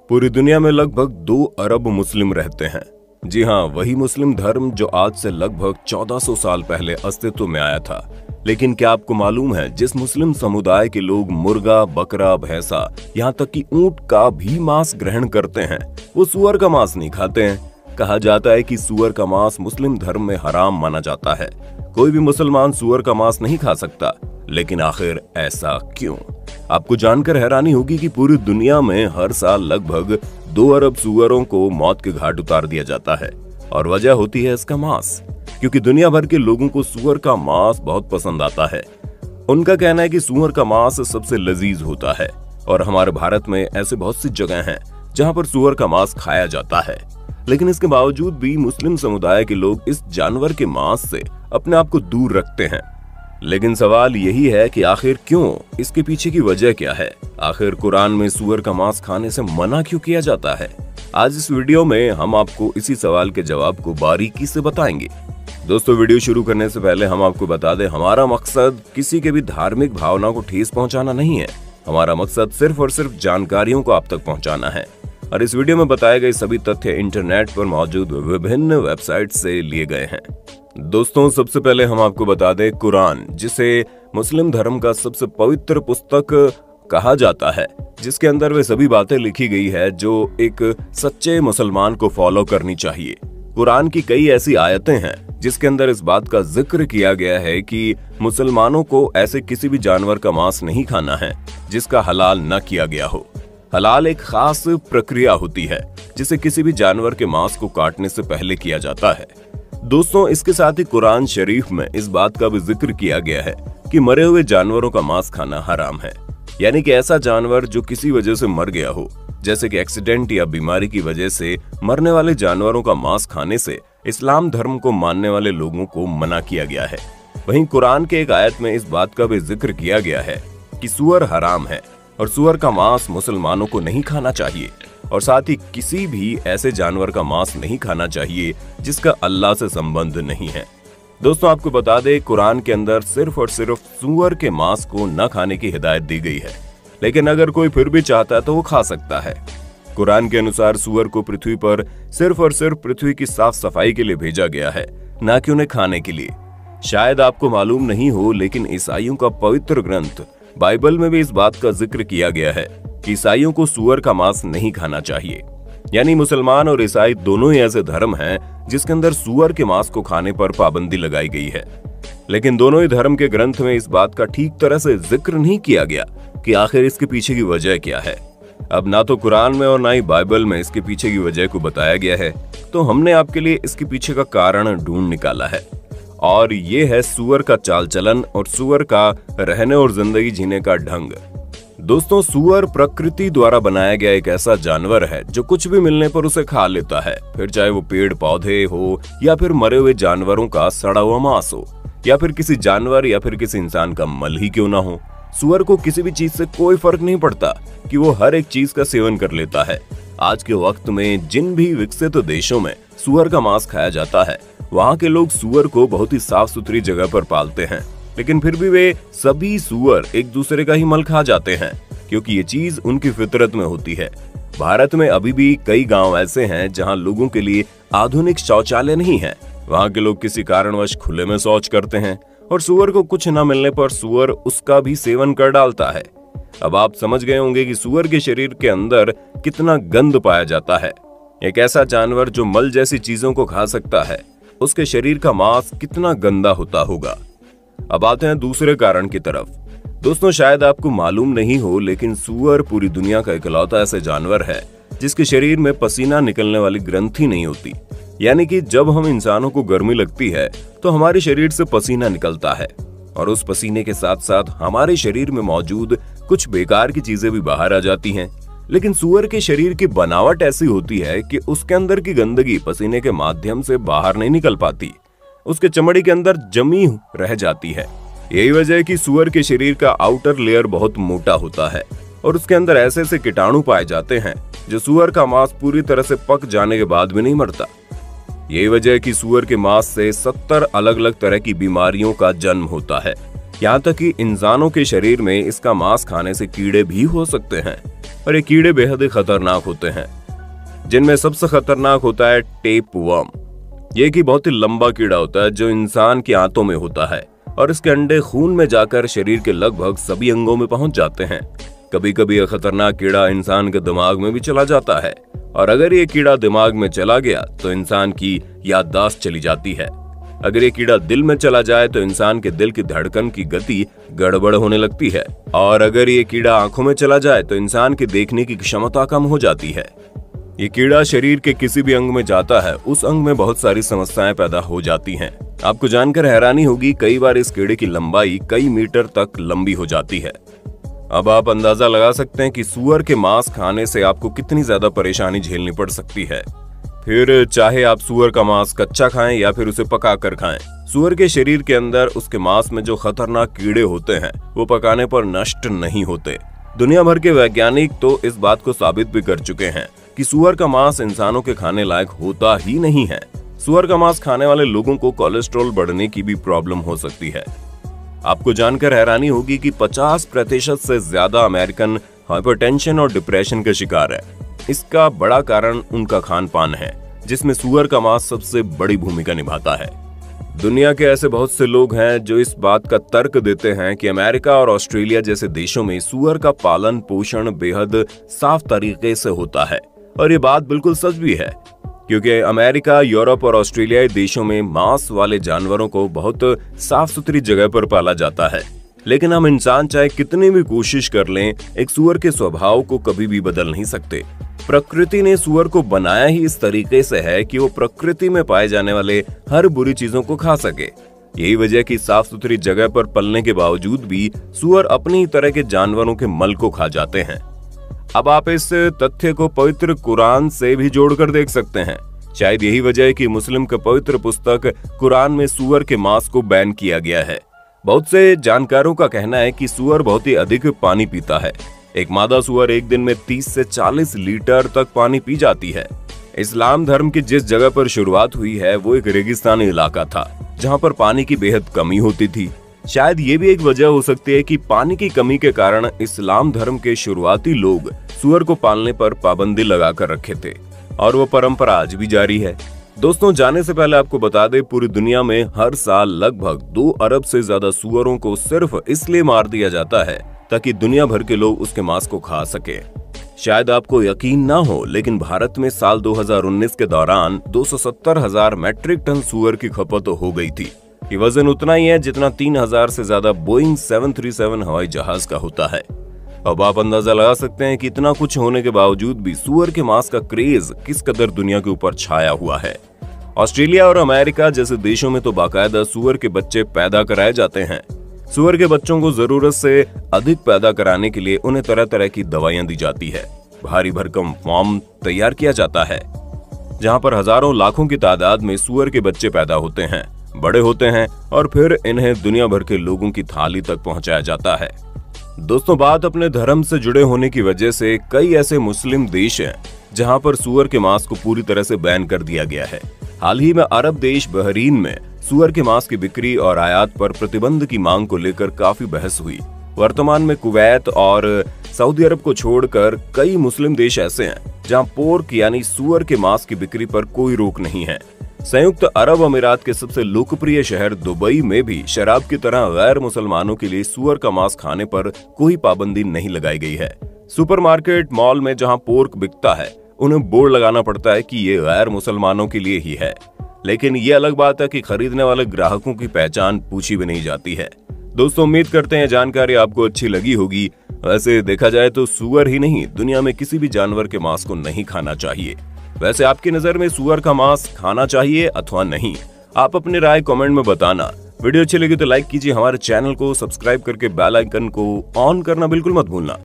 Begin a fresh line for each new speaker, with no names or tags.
पूरी दुनिया में लगभग 2 अरब मुस्लिम रहते हैं। जी हाँ, वही मुस्लिम धर्म जो आज से लगभग 1400 साल पहले अस्तित्व में आया था। लेकिन क्या आपको मालूम है, जिस मुस्लिम समुदाय के लोग मुर्गा, बकरा, भैंसा, यहाँ तक कि ऊंट का भी मांस ग्रहण करते हैं, वो सुअर का मांस नहीं खाते हैं। कहा जाता है कि सुअर का मांस मुस्लिम धर्म में हराम माना जाता है। कोई भी मुसलमान सुअर का मांस नहीं खा सकता। लेकिन आखिर ऐसा क्यों? आपको जानकर हैरानी होगी कि पूरी दुनिया में हर साल लगभग 2 अरब सुअरों को मौत के घाट उतार दिया जाता है। और वजह होती है इसका मांस, क्योंकि दुनिया भर के लोगों को सुअर का मांस बहुत पसंद आता है। उनका कहना है कि सुअर का मांस सबसे लजीज होता है। और हमारे भारत में ऐसे बहुत सी जगह हैं जहां पर सुअर का मांस खाया जाता है। लेकिन इसके बावजूद भी मुस्लिम समुदाय के लोग इस जानवर के मांस से अपने आप को दूर रखते हैं। लेकिन सवाल यही है कि आखिर क्यों? इसके पीछे की वजह क्या है? आखिर कुरान में सुअर का मांस खाने से मना क्यों किया जाता है? आज इस वीडियो में हम आपको इसी सवाल के जवाब को बारीकी से बताएंगे। दोस्तों, वीडियो शुरू करने से पहले हम आपको बता दें, हमारा मकसद किसी के भी धार्मिक भावना को ठेस पहुंचाना नहीं है। हमारा मकसद सिर्फ और सिर्फ जानकारियों को आप तक पहुंचाना है। और इस वीडियो में बताए गए सभी तथ्य इंटरनेट पर मौजूद विभिन्न वेबसाइट से लिए गए हैं। दोस्तों, सबसे पहले हम आपको बता दें, कुरान, जिसे मुस्लिम धर्म का सबसे पवित्र पुस्तक कहा जाता है, जिसके अंदर वे सभी बातें लिखी गई है जो एक सच्चे मुसलमान को फॉलो करनी चाहिए। कुरान की कई ऐसी आयतें हैं जिसके अंदर इस बात का जिक्र किया गया है कि मुसलमानों को ऐसे किसी भी जानवर का मांस नहीं खाना है जिसका हलाल न किया गया हो। हलाल एक खास प्रक्रिया होती है जिसे किसी भी जानवर के मांस को काटने से पहले किया जाता है। दोस्तों, इसके साथ ही कुरान शरीफ में इस बात का भी जिक्र किया गया है कि मरे हुए जानवरों का मांस खाना हराम है। यानी कि ऐसा जानवर जो किसी वजह से मर गया हो, जैसे कि एक्सीडेंट या बीमारी की वजह से मरने वाले जानवरों का मांस खाने से इस्लाम धर्म को मानने वाले लोगों को मना किया गया है। वहीं कुरान के एक आयत में इस बात का भी जिक्र किया गया है कि सुअर हराम है और सुअर का मांस मुसलमानों को नहीं खाना चाहिए। और साथ ही किसी भी ऐसे जानवर का मांस नहीं खाना चाहिए जिसका अल्लाह से संबंध नहीं है। दोस्तों, आपको बता दें, कुरान के अंदर सिर्फ और सिर्फ सुअर के मांस को न खाने की हिदायत दी गई है। लेकिन अगर कोई फिर भी चाहता है तो वो खा सकता है। कुरान के अनुसार सुअर को पृथ्वी पर सिर्फ और सिर्फ पृथ्वी की साफ सफाई के लिए भेजा गया है, न कि उन्हें खाने के लिए। शायद आपको मालूम नहीं हो, लेकिन ईसाइयों का पवित्र ग्रंथ बाइबल में भी इस बात का जिक्र किया गया है कि ईसाइयों को सुअर का मांस नहीं खाना चाहिए। यानी मुसलमान और ईसाई दोनों ही ऐसे धर्म हैं जिसके अंदर सुअर के मांस को खाने पर पाबंदी लगाई गई है। लेकिन दोनों ही धर्म के ग्रंथ में इस बात का ठीक तरह से जिक्र नहीं किया गया कि आखिर इसके पीछे की वजह क्या है। अब ना तो कुरान में और ना ही बाइबल में इसके पीछे की वजह को बताया गया है, तो हमने आपके लिए इसके पीछे का कारण ढूंढ निकाला है। और ये है सुअर का चाल चलन और सुअर का रहने और जिंदगी जीने का ढंग। दोस्तों, सुअर प्रकृति द्वारा बनाया गया एक ऐसा जानवर है जो कुछ भी मिलने पर उसे खा लेता है, फिर चाहे वो पेड़ पौधे हो या फिर मरे हुए जानवरों का सड़ा हुआ मांस हो या फिर किसी जानवर या फिर किसी इंसान का मल ही क्यों ना हो। सुअर को किसी भी चीज से कोई फर्क नहीं पड़ता कि वो हर एक चीज का सेवन कर लेता है। आज के वक्त में जिन भी विकसित देशों में सुअर का मांस खाया जाता है, वहाँ के लोग सुअर को बहुत ही साफ सुथरी जगह पर पालते हैं। लेकिन फिर भी वे सभी सुअर एक दूसरे का ही मल खा जाते हैं, क्योंकि ये चीज उनकी फितरत में होती है। भारत में अभी भी कई गांव ऐसे हैं जहां लोगों के लिए आधुनिक शौचालय नहीं है। वहां के लोग किसी कारणवश खुले में शौच करते हैं और सुअर को कुछ न मिलने पर सुअर उसका भी सेवन कर डालता है। अब आप समझ गए होंगे कि सुअर के शरीर के अंदर कितना गंद पाया जाता है। एक ऐसा जानवर जो मल जैसी चीजों को खा सकता है, उसके शरीर का मांस कितना गंदा होता होगा। अब आते हैं दूसरे कारण की तरफ। दोस्तों, शायद आपको मालूम नहीं हो, लेकिन सुअर पूरी दुनिया का इकलौता ऐसा जानवर है जिसके शरीर में पसीना निकलने वाली ग्रंथि नहीं होती। यानी कि जब हम इंसानों को गर्मी लगती है तो हमारे शरीर से पसीना निकलता है और उस पसीने के साथ साथ हमारे शरीर में मौजूद कुछ बेकार की चीजें भी बाहर आ जाती हैं। लेकिन सुअर के शरीर की बनावट ऐसी होती है कि उसके अंदर की गंदगी पसीने के माध्यम से बाहर नहीं निकल पाती, उसके चमड़ी के अंदर जमी रह जाती है। यही वजह है कि सुअर के शरीर का आउटर लेयर बहुत मोटा होता है और उसके अंदर ऐसे ऐसे कीटाणु पाए जाते हैं जो सुअर का मांस पूरी तरह से पक जाने के बाद भी नहीं मरता। यही वजह है कि सुअर के मांस से 70 अलग अलग तरह की बीमारियों का जन्म होता है। यहाँ तक कि इंसानों के शरीर में इसका मांस खाने से कीड़े भी हो सकते हैं। और ये कीड़े बेहद ही खतरनाक होते हैं, जिनमें सबसे खतरनाक होता है टेप वर्म। ये की बहुत ही लंबा कीड़ा होता है जो इंसान की आंतों में होता है और इसके अंडे खून में जाकर शरीर के लगभग सभी अंगों में पहुंच जाते हैं। कभी कभी यह खतरनाक कीड़ा इंसान के दिमाग में भी चला जाता है और अगर ये कीड़ा दिमाग में चला गया तो इंसान की याददाश्त चली जाती है। अगर ये कीड़ा दिल में चला जाए तो इंसान के दिल की धड़कन की गति गड़बड़ होने लगती है और अगर ये कीड़ा आंखों में चला जाए तो इंसान की देखने की क्षमता कम हो जाती है। ये कीड़ा शरीर के किसी भी अंग में जाता है, उस अंग में बहुत सारी समस्याएं पैदा हो जाती हैं। आपको जानकर हैरानी होगी, कई बार इस कीड़े की लंबाई कई मीटर तक लंबी हो जाती है। अब आप अंदाजा लगा सकते हैं कि सूअर के मांस खाने से आपको कितनी ज्यादा परेशानी झेलनी पड़ सकती है। फिर चाहे आप सूअर का मांस कच्चा खाएं या फिर उसे पका कर खाएं, सूअर के शरीर के अंदर उसके मांस में जो खतरनाक कीड़े होते हैं वो पकाने पर नष्ट नहीं होते। दुनिया भर के वैज्ञानिक तो इस बात को साबित भी कर चुके हैं कि सूअर का मांस इंसानों के खाने लायक होता ही नहीं है। सूअर का मांस खाने वाले लोगों को कोलेस्ट्रॉल बढ़ने की भी प्रॉब्लम हो सकती है। आपको जानकर हैरानी होगी कि 50% से ज्यादा अमेरिकन हाइपरटेंशन और डिप्रेशन का शिकार है। इसका बड़ा कारण उनका खान पान है, जिसमें सूअर का मांस सबसे बड़ी भूमिका निभाता है। दुनिया के ऐसे बहुत से लोग हैं जो इस बात का तर्क देते हैं कि अमेरिका और ऑस्ट्रेलिया जैसे देशों में सूअर का पालन पोषण बेहद साफ तरीके से होता है और ये बात बिल्कुल सच भी है, क्योंकि अमेरिका, यूरोप और ऑस्ट्रेलियाई देशों में मांस वाले जानवरों को बहुत साफ सुथरी जगह पर पाला जाता है। लेकिन हम इंसान चाहे कितनी भी कोशिश कर लें, एक सूअर के स्वभाव को कभी भी बदल नहीं सकते। प्रकृति ने सूअर को बनाया ही इस तरीके से है कि वो प्रकृति में पाए जाने वाले हर बुरी चीजों को खा सके। यही वजह कि साफ सुथरी जगह पर पलने के बावजूद भी सूअर अपनी तरह के जानवरों के मल को खा जाते हैं। अब आप इस तथ्य को पवित्र कुरान से भी जोड़कर देख सकते हैं। शायद यही वजह है कि मुस्लिम के पवित्र पुस्तक कुरान में सूअर के मांस को बैन किया गया है। बहुत से जानकारों का कहना है कि सूअर बहुत ही अधिक पानी पीता है। एक मादा सूअर एक दिन में 30 से 40 लीटर तक पानी पी जाती है। इस्लाम धर्म की जिस जगह पर शुरुआत हुई है वो एक रेगिस्तानी इलाका था, जहां पर पानी की बेहद कमी होती थी। शायद ये भी एक वजह हो सकती है कि पानी की कमी के कारण इस्लाम धर्म के शुरुआती लोग सूअर को पालने पर पाबंदी लगा कर रखे थे और वो परंपरा आज भी जारी है। दोस्तों, जाने से पहले आपको बता दें, पूरी दुनिया में हर साल लगभग 2 अरब से ज्यादा सूअरों को सिर्फ इसलिए मार दिया जाता है ताकि दुनिया भर के लोग उसके मांस को खा सके। शायद आपको यकीन ना हो, लेकिन भारत में साल 2019 के दौरान 270,000 मैट्रिक टन सूअर की खपत हो गई थी। ये वजन उतना ही है जितना 3,000 से ज्यादा बोइंग 737 हवाई जहाज का होता है। अब आप अंदाजा लगा सकते हैं कि इतना कुछ होने के बावजूद भी सूअर के मांस का क्रेज किस कदर दुनिया के ऊपर छाया हुआ है। ऑस्ट्रेलिया और अमेरिका जैसे देशों में तो बाकायदा सूअर के बच्चे पैदा कराए जाते हैं। सूअर के बच्चों को जरूरत से अधिक पैदा कराने के लिए उन्हें तरह तरह की दवाइयां दी जाती है। भारी भरकम फार्म तैयार किया जाता है, जहां पर हजारों लाखों की तादाद में सूअर के बच्चे पैदा होते हैं, बड़े होते हैं और फिर इन्हें दुनिया भर के लोगों की थाली तक पहुंचाया जाता है। दोस्तों, बात अपने धर्म से जुड़े होने की वजह से कई ऐसे मुस्लिम देश हैं जहां पर सूअर के मांस को पूरी तरह से बैन कर दिया गया है। हाल ही में अरब देश बहरीन में सूअर के मांस की बिक्री और आयात पर प्रतिबंध की मांग को लेकर काफी बहस हुई। वर्तमान में कुवैत और सऊदी अरब को छोड़कर कई मुस्लिम देश ऐसे हैं जहां पोर्क यानी सूअर के मांस की बिक्री पर कोई रोक नहीं है। संयुक्त अरब अमीरात के सबसे लोकप्रिय शहर दुबई में भी शराब की तरह गैर मुसलमानों के लिए सूअर का मांस खाने पर कोई पाबंदी नहीं लगाई गई है। सुपरमार्केट, मॉल में जहां पोर्क बिकता है, उन्हें बोर्ड लगाना पड़ता है कि ये गैर मुसलमानों के लिए ही है। लेकिन ये अलग बात है कि खरीदने वाले ग्राहकों की पहचान पूछी भी नहीं जाती है। दोस्तों, उम्मीद करते हैं जानकारी आपको अच्छी लगी होगी। वैसे देखा जाए तो सूअर ही नहीं, दुनिया में किसी भी जानवर के मांस को नहीं खाना चाहिए। वैसे आपकी नजर में सूअर का मांस खाना चाहिए अथवा नहीं? आप अपनी राय कमेंट में बताना। वीडियो अच्छी लगी तो लाइक कीजिए, हमारे चैनल को सब्सक्राइब करके बेल आइकन को ऑन करना बिल्कुल मत भूलना।